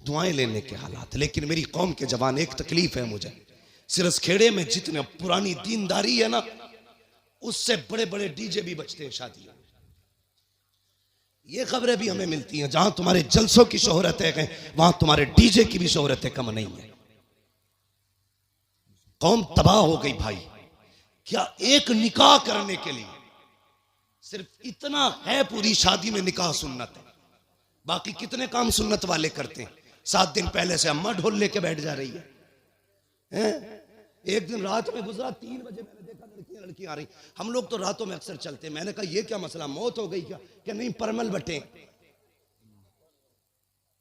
दुआएं लेने के हालात। लेकिन मेरी कौम के जवान, एक तकलीफ है मुझे, सिरस खेड़े में जितने पुरानी दीनदारी है ना, उससे बड़े बड़े डीजे भी बजते हैं शादियों। ये खबरें भी हमें मिलती हैं, जहां तुम्हारे जलसों की शोहरत है वहां तुम्हारे डीजे की भी शोहरत कम नहीं है। कौम तबाह हो गई भाई। क्या एक निकाह करने के लिए सिर्फ इतना है, पूरी शादी में निकाह सुन्नत है, बाकी कितने काम सुन्नत वाले करते हैं। 7 दिन पहले से अम्मा ढोल लेके बैठ जा रही है। एक दिन रात में गुजरा, 3 बजे मैंने देखा लड़की आ रही। हम लोग तो रातों में अक्सर चलते हैं। मैंने कहा ये क्या मसला, मौत हो गई क्या? कि नहीं परमल बटे।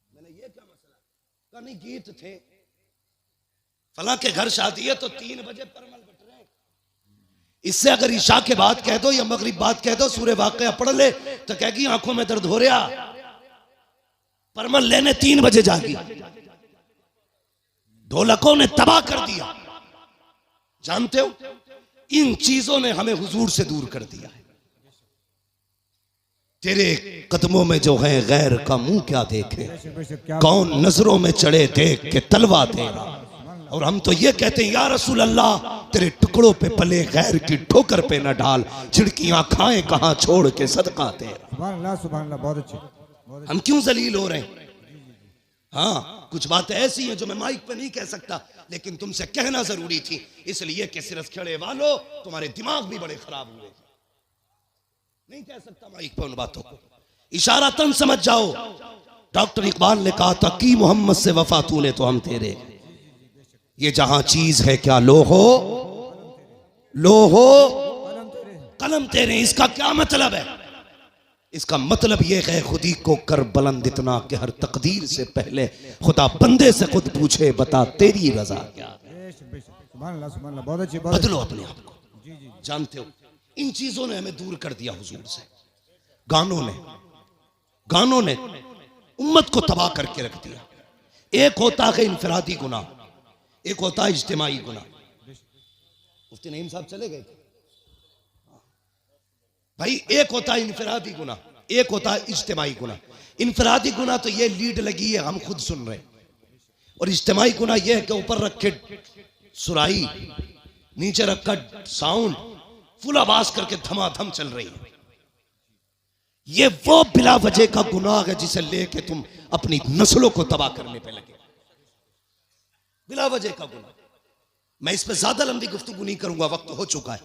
मैंने ये क्या मसला? कहा नहीं गीत थे, फला के घर शादी है तो 3 बजे परमल बट रहे। इससे अगर ईशा के बाद कह दो या मगरिब बाद कह दो सूरह वाक़िया पढ़ ले तो कहेगी आंखों में दर्द हो रहा, परमल लेने 3 बजे जागी। ढोलकों ने तबाह कर दिया। जानते हो, इन चीजों ने हमें हुजूर से दूर कर दिया है। तेरे कदमों में जो है गैर का मुंह क्या देखे, कौन नजरों में चढ़े देख के तलवा तेरा। और हम तो ये कहते हैं या रसूल अल्लाह, तेरे टुकड़ों पे पले गैर की ठोकर पे न डाल, झिड़कियां खाएं कहां छोड़ के सदका तेरा। सुभान अल्लाह, सुभान अल्लाह, बहुत अच्छे। हम क्यों जलील हो रहे हैं? हाँ, कुछ बातें ऐसी हैं जो मैं माइक पे नहीं कह सकता, लेकिन तुमसे कहना जरूरी थी, इसलिए कि सिरस खेड़े वालों तुम्हारे दिमाग भी बड़े खराब हुए। नहीं कह सकता माइक पे उन बातों को, इशारा तन समझ जाओ। डॉक्टर इकबाल ने कहा था कि मोहम्मद से वफा तूने तो हम तेरे। ये जहां चीज है क्या लो हो कलम तेरे। इसका क्या मतलब है? इसका मतलब यह है खुदी को कर बुलंद इतना कि हर तकदीर से पहले खुदा बंदे से खुद पूछे बता तेरी रजा क्या। बदलो अपने आप को। जानते हो, इन चीजों ने हमें दूर कर दिया हुजूर से। गानों ने उम्मत को तबाह करके रख दिया। एक होता है इनफरादी गुनाह, एक होता है इज्तिमाई गुनाह। मुफ्ती नईम साहब चले गए भाई। एक होता है इनफरादी गुनाह, एक होता है इज्तिमाई गुनाह। इनफरादी गुनाह तो ये लीड लगी है हम खुद सुन रहे, और इज्तिमाई गुनाह ये है कि ऊपर रखे सुराई, नीचे रखा साउंड, फुल आवाज करके धमाधम चल रही है। ये वो बिला वजह का गुनाह है जिसे लेके तुम अपनी नस्लों को तबाह करने पे लगे। बिला वजह का गुनाह। मैं इस पे ज्यादा लंबी गुफ्तगू नहीं करूंगा, वक्त हो चुका है,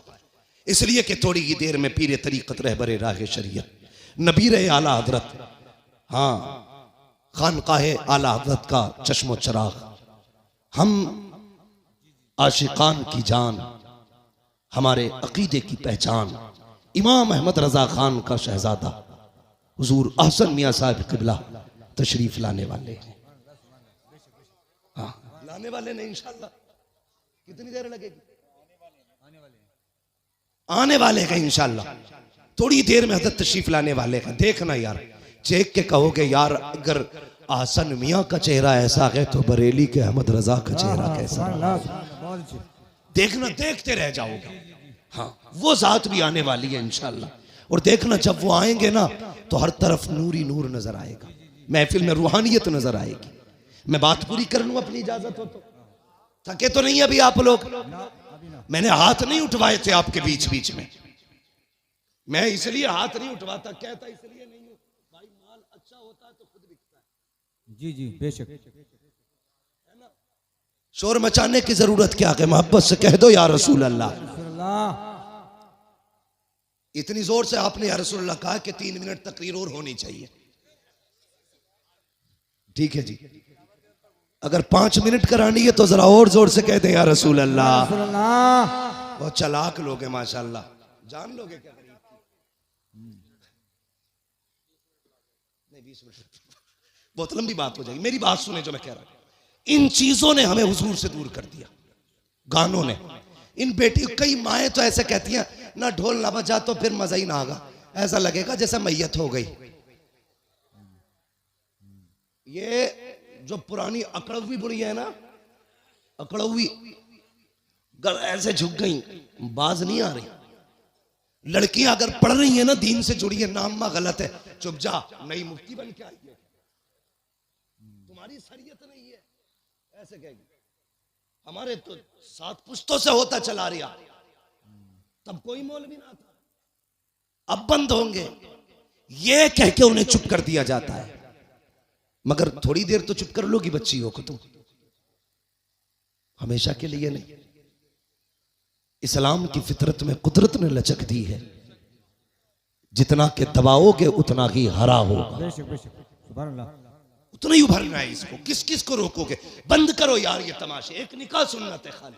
इसलिए कि थोड़ी ही देर में पीरे तरीकत रहबरे राह शरीयत नबीर आला हजरत, हाँ खानकाहे आला हजरत का चश्मो चराग, हम आशिकान की जान, हमारे अकीदे की पहचान, इमाम अहमद रजा खान का शहजादा हुजूर अहसन मियां साहब किबला तशरीफ लाने वाले हैं। हाँ, लाने वाले नहीं, इंशाल्लाह। कितनी देर लगेगी? आने वाले हैं इंशाल्लाह। थोड़ी देर में हजरत तशरीफ लाने वाले हैं। देखना यार, चेक के कहोगे यार अगर आसन मियां का चेहरा ऐसा है तो बरेली के अहमद रजा का चेहरा कैसा? देखना, देखते रह जाओगे। हाँ, वो जात भी आने वाली है इंशाल्लाह। और देखना जब वो आएंगे ना तो हर तरफ नूर ही नूर नजर आएगा, महफिल में रूहानियत नजर आएगी। मैं बात पूरी कर लूं अपनी इजाजत हो तो? थके तो नहीं अभी आप लोग? मैंने हाथ नहीं उठवाए थे आपके बीच बीच में। मैं इसलिए हाथ नहीं उठवाता, कहता इसलिए नहीं हूं भाई, माल अच्छा होता है तो खुद बिकता है। जी जी बेशक। है ना? शोर मचाने की जरूरत क्या है? मोहब्बत से कह दो या रसूल अल्लाह। इतनी जोर से आपने या रसूल अल्लाह कहा कि 3 मिनट तकरीर और होनी चाहिए। ठीक है जी, अगर 5 मिनट करानी है तो जरा और जोर से कह दें या रसूल अल्लाह। बहुत चालाक लोग हैं माशाल्लाह। जान लोगे क्या? नहीं 20 मिनट बहुत लंबी बात हो जाएगी। मेरी बात सुने जो मैं कह रहा हूं। इन चीजों ने हमें हुजूर से दूर कर दिया, गानों ने। इन बेटी, कई माएँ तो ऐसे कहती हैं ना ढोल ना बजा तो फिर मजा ही ना आगा, ऐसा लगेगा जैसे मैयत हो गई। ये जो पुरानी अकड़वी बुढ़ी है ना, अकड़वी ऐसे झुक गई, बाज नहीं आ रही। लड़कियां अगर पढ़ रही है ना, दीन से जुड़ी है, नाम गलत है, चुप जा, नई मुफ्ती बन के आई है। तुम्हारी शरीयत नहीं है, ऐसे कहेगी। हमारे तो 7 पुश्तों से होता चला रहा, तब कोई मौलवी ना था, अब बंद होंगे, ये कह के उन्हें चुप कर दिया जाता है। मगर थोड़ी देर तो चुप कर लोगी बच्ची हो को तुम, हमेशा के लिए नहीं। इस्लाम की फितरत में कुदरत ने लचक दी है, जितना के दबाओगे उतना ही हरा होगा, बेशक बेशक सुभान अल्लाह। उतना ही उभरना है इसको। किस किस को रोकोगे? बंद करो यार ये तमाशे। एक निकाह सुन्नत है खाली,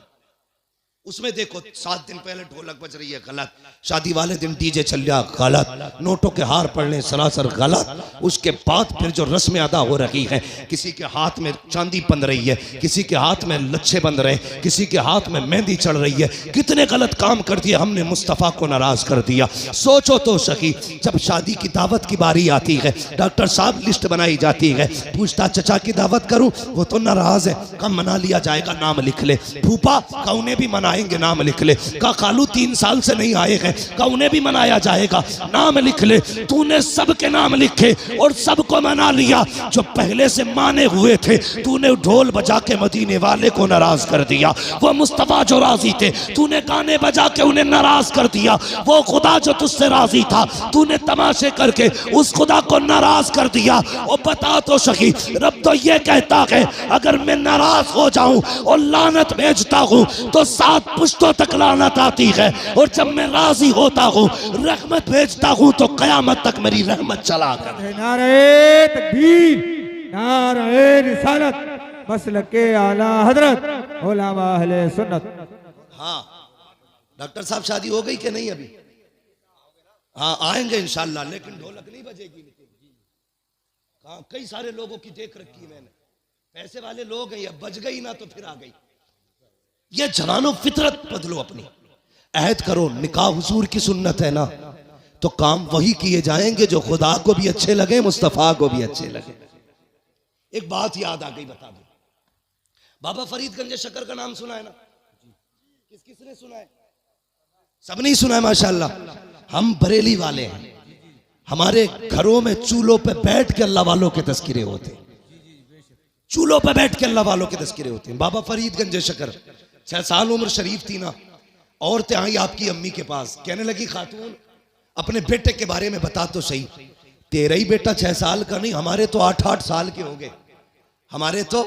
उसमें देखो 7 दिन पहले ढोलक बज रही है, गलत। शादी वाले दिन डीजे चल रहा, गलत। नोटों के हार पड़ने सरासर गलत। उसके बाद फिर जो रस्में अदा हो रही है, किसी के हाथ में चांदी बंध रही है, किसी के हाथ में लच्छे बंध रहे, किसी के हाथ में मेहंदी चढ़ रही है। कितने गलत काम कर दिए हमने, मुस्तफ़ा को नाराज कर दिया। सोचो तो सही, जब शादी की दावत की बारी आती है, डॉक्टर साहब लिस्ट बनाई जाती है, पूछता चचा की दावत करूं, वो तो नाराज है, कम मना लिया जाएगा, नाम लिख ले। फूफा का उन्हें भी मनाएंगे, नाम लिख ले। का खालू 3 साल से नहीं आए हैं, का उन्हें भी मनाया जाएगा, नाम लिख ले। तूने सबके नाम लिखे और सबको मना लिया। जो पहले से माने हुए थे, तूने ढोल बजा के मदीने वाले को नाराज कर दिया। वो मुस्तफा जो राजी थे, तूने गाने बजा के उन्हें नाराज कर दिया। वो खुदा जो तुझसे राजी था, तूने तमाशे करके उस खुदा को नाराज कर दिया। और बता तो सही, रब तो ये कहता है, अगर मैं नाराज हो जाऊं और लानत भेजता हूं तो 7 पुश्तों तक लानत आती है, और जब मैं राजी होता हूँ, रहमत भेजता हूँ, तो कयामत तक मेरी रहमत चला कर। नारे तकबीर, नारे रिसालत, मसलके आला हजरत उलमा अहले सुन्नत। हाँ डॉक्टर साहब, शादी हो गई कि नहीं अभी? हाँ आएंगे इंशाल्लाह, लेकिन ढोलक नहीं बजेगी। हाँ कई सारे लोगों की देख रखी है मैंने, पैसे वाले लोग हैं, या बज गई ना तो फिर आ गई। ये जवानों फितरत बदलो अपनी, अहद करो। निकाह हुजूर की सुन्नत है ना, तो काम वही किए जाएंगे जो खुदा को भी अच्छे लगे, मुस्तफा को भी अच्छे लगे। एक बात याद आ गई, बता दो। बाबा फरीद गंज शकर का नाम सुना है ना? किस किसने सुना है? सब नहीं सुना है माशाल्लाह। हम बरेली वाले हैं, हमारे घरों में चूल्हों पे बैठ के अल्लाह वालों के तस्किरे होते हैं, चूल्हों पे बैठ के अल्लाह वालों के तस्किरे होते हैं। बाबा फरीद गंज शकर, 6 साल उम्र शरीफ थी ना, औरतें आई आपकी अम्मी के पास, कहने लगी, खातून अपने बेटे के बारे में बता तो सही। तेरा ही बेटा 6 साल का नहीं, हमारे तो 8-8 साल के हो गए, हमारे तो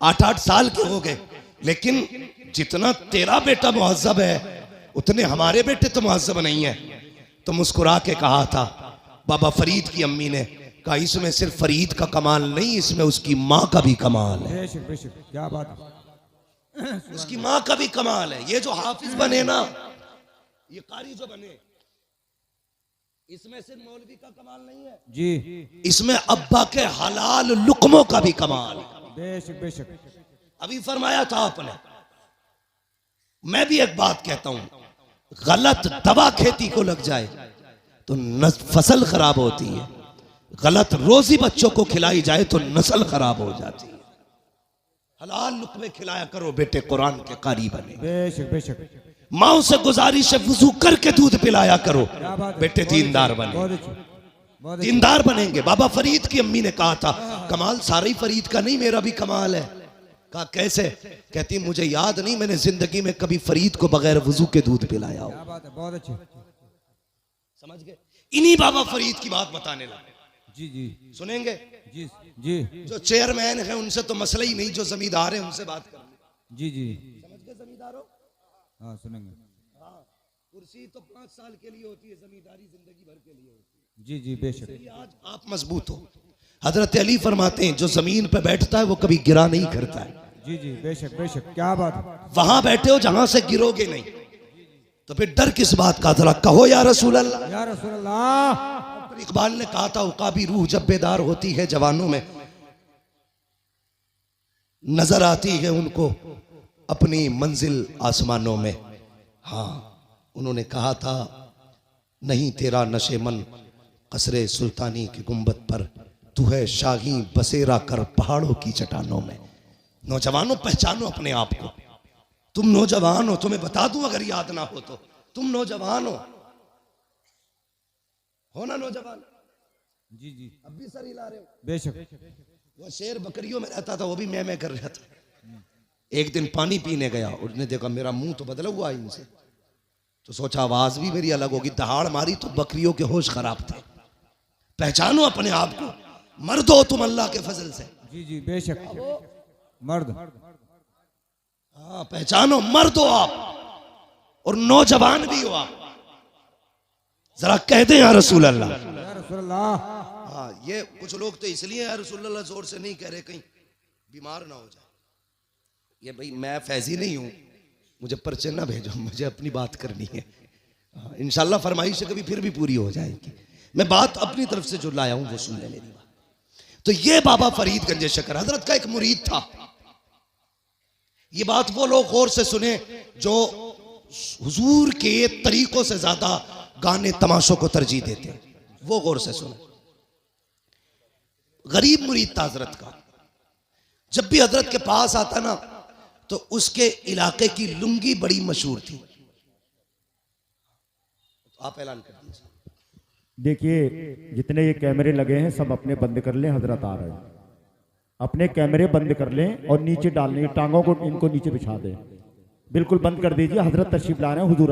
8-8 साल के हो गए। लेकिन जितना तेरा बेटा मुहज्जब है, उतने हमारे बेटे तो मुहज्जब नहीं है। तो मुस्कुरा के कहा था बाबा फरीद की अम्मी ने, कहा इसमें सिर्फ फरीद का कमाल नहीं, इसमें उसकी माँ का भी कमाल है। बेशक बेशक, क्या बात है। उसकी माँ का भी कमाल है। ये जो हाफिज बने ना, ये कारी जो बने, इसमें सिर्फ मौलवी का कमाल नहीं है जी, इसमें अब्बा के हलाल लुकमों का भी कमाल है। बेशक बेशक। अभी फरमाया था आपने, मैं भी एक बात कहता हूं, गलत दवा खेती को लग जाए तो फसल खराब होती है, गलत रोजी बच्चों को खिलाई जाए तो नस्ल खराब हो जाती है। हलाल लुकमे खिलाया करो बेटे, कुरान के कारी बने। बेशक बेशक, माओ से गुजारिश है, वुजू करके दूध पिलाया करो बेटे, दीनदार बने। बहुत अच्छे, बहुत अच्छे। दीनदार बनेंगे। बाबा फरीद की अम्मी ने कहा था, कमाल सारा ही फरीद का नहीं, मेरा भी कमाल है। कहा कैसे? कहती मुझे याद नहीं मैंने जिंदगी में कभी फरीद को बगैर वुजू के दूध पिलाया हो। क्या बात है, बहुत अच्छे। समझ गए? इन्हीं बाबा फरीद की बात बताने लगा। जी जी सुनेंगे? जी जी जो चेयरमैन है उनसे तो मसला ही नहीं, जो जमींदार है उनसे बात कर। जी जी, समझ गए जमींदारों? हाँ सुनेंगे। हाँ, कुर्सी तो 5 साल के लिए होती है, जमींदारी जिंदगी भर के लिए होती है। जी जी, बेशक। इसलिए आज आप मजबूत हो। हजरत अली फरमाते हैं, जो जमीन पे बैठता है वो कभी गिरा नहीं करता है। जी जी, बेशक बेशक, क्या बात है। वहां बैठे हो जहां से गिरोगे नहीं, तो फिर डर किस बात का? जरा कहो या रसूल अल्लाह। या रसूल अल्लाह। इकबाल ने कहा था, उकाबी रूह जब बेदार होती है जवानों में, नजर आती है उनको अपनी मंजिल आसमानों में। हाँ, उन्होंने कहा था, नहीं तेरा नशे मन कसरे सुल्तानी की गुंबद पर, तू है शाही बसेरा कर पहाड़ों की चट्टानों में। नौजवानों पहचानो अपने आप को, तुम नौजवान हो। तुम्हें बता दूं अगर याद ना हो तो, तुम नौजवान हो ना नौजवान? जी जी, अब भी सर हिला रहे हो। बेशक। वो शेर बकरियों में रहता था, वो भी मैं कर रहा था। एक दिन पानी पीने गया, उसने देखा मेरा मुंह तो बदला हुआ है इनसे, तो सोचा आवाज भी मेरी अलग होगी, दहाड़ मारी तो बकरियों के होश खराब थे। पहचानो अपने आप को, मर्द हो तुम अल्लाह के फजल से। जी जी बेशक मर्द। हाँ पहचानो, मर्द हो आप और नौजवान भी हो आप। जरा कह दे या रसूल अल्लाह। या रसूल अल्लाह। हाँ ये कुछ लोग तो इसलिए या रसूल अल्लाह जोर से नहीं कह रहे कहीं बीमार ना हो जाए। ये भाई मैं फैजी नहीं हूं, मुझे पर्चे ना भेजो, मुझे अपनी बात करनी है। इंशाल्लाह फरमाइश कभी फिर भी पूरी हो जाएगी। मैं बात अपनी तरफ से जो लाया हूं वो सुन ले मेरी बात। तो ये बाबा फरीद गंज शकर हजरत का एक मुरीद था। ये बात वो लोग गौर से सुने जो हुजूर के तरीकों से ज्यादा गाने तमाशों को तरजीह देते, वो गौर से सुने। गरीब मुरीद था हजरत का। जब भी हजरत के पास आता ना तो उसके इलाके की लुंगी बड़ी मशहूर थी। आप ऐलान कर दीजिए। देखिए जितने ये कैमरे लगे हैं सब अपने बंद कर लें, हजरत आ रहे हैं। अपने कैमरे बंद कर लें और नीचे डालने टांगों को इनको नीचे बिछा दें, बिल्कुल बंद कर दीजिए। हजरत तशरीफ ला रहे हैं हुजूर।